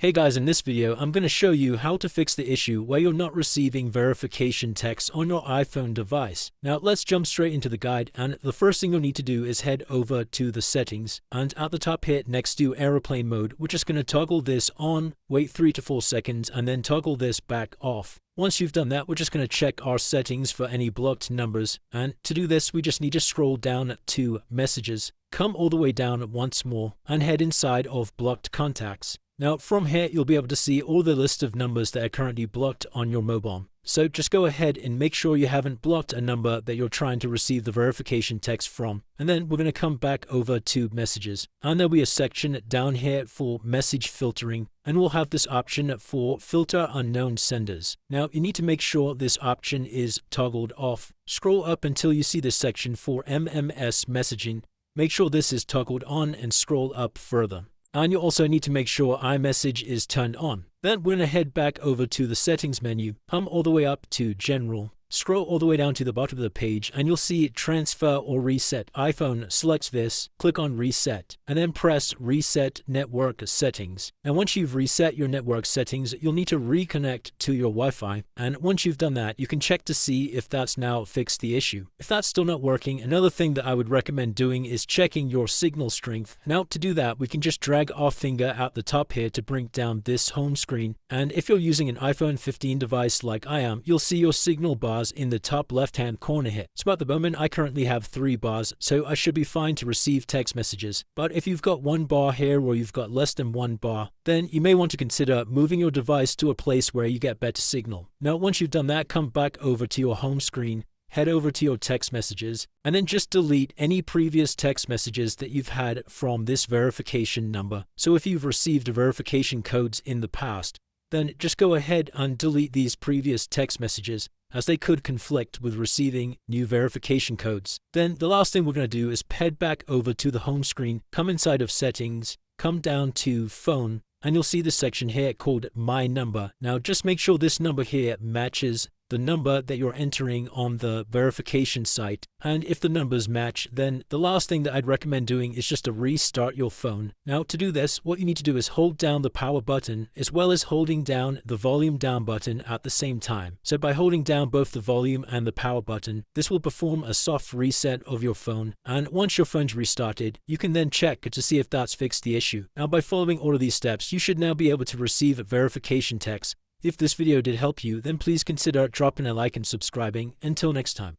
Hey guys, in this video, I'm going to show you how to fix the issue where you're not receiving verification text on your iPhone device. Now let's jump straight into the guide, and the first thing you'll need to do is head over to the settings, and at the top here next to airplane mode, we're just going to toggle this on, wait 3 to 4 seconds, and then toggle this back off. Once you've done that, we're just going to check our settings for any blocked numbers, and to do this we just need to scroll down to messages, come all the way down once more, and head inside of blocked contacts. Now from here you'll be able to see all the list of numbers that are currently blocked on your mobile. So just go ahead and make sure you haven't blocked a number that you're trying to receive the verification text from. And then we're going to come back over to messages. And there'll be a section down here for message filtering. And we'll have this option for filter unknown senders. Now you need to make sure this option is toggled off. Scroll up until you see this section for MMS messaging. Make sure this is toggled on and scroll up further. And you also need to make sure iMessage is turned on. Then we're going to head back over to the settings menu, come all the way up to general, scroll all the way down to the bottom of the page, and you'll see transfer or reset iPhone. Select this, click on reset, and then press reset network settings. And once you've reset your network settings, you'll need to reconnect to your Wi-Fi. And once you've done that, you can check to see if that's now fixed the issue. If that's still not working, another thing that I would recommend doing is checking your signal strength. Now to do that, we can just drag our finger at the top here to bring down this home screen. And if you're using an iPhone 15 device like I am, you'll see your signal bars in the top left hand corner here. So at the moment I currently have 3 bars, so I should be fine to receive text messages. But if you've got 1 bar here or you've got less than 1 bar, then you may want to consider moving your device to a place where you get better signal. Now once you've done that, come back over to your home screen, head over to your text messages, and then just delete any previous text messages that you've had from this verification number. So if you've received verification codes in the past, then just go ahead and delete these previous text messages, as they could conflict with receiving new verification codes. Then the last thing we're going to do is head back over to the home screen, come inside of settings, come down to phone, and you'll see this section here called My Number. Now just make sure this number here matches the number that you're entering on the verification site. And if the numbers match, then the last thing that I'd recommend doing is just to restart your phone. Now to do this, what you need to do is hold down the power button as well as holding down the volume down button at the same time. So by holding down both the volume and the power button, this will perform a soft reset of your phone. And once your phone's restarted, you can then check to see if that's fixed the issue. Now by following all of these steps, you should now be able to receive verification text. If this video did help you, then please consider dropping a like and subscribing. Until next time.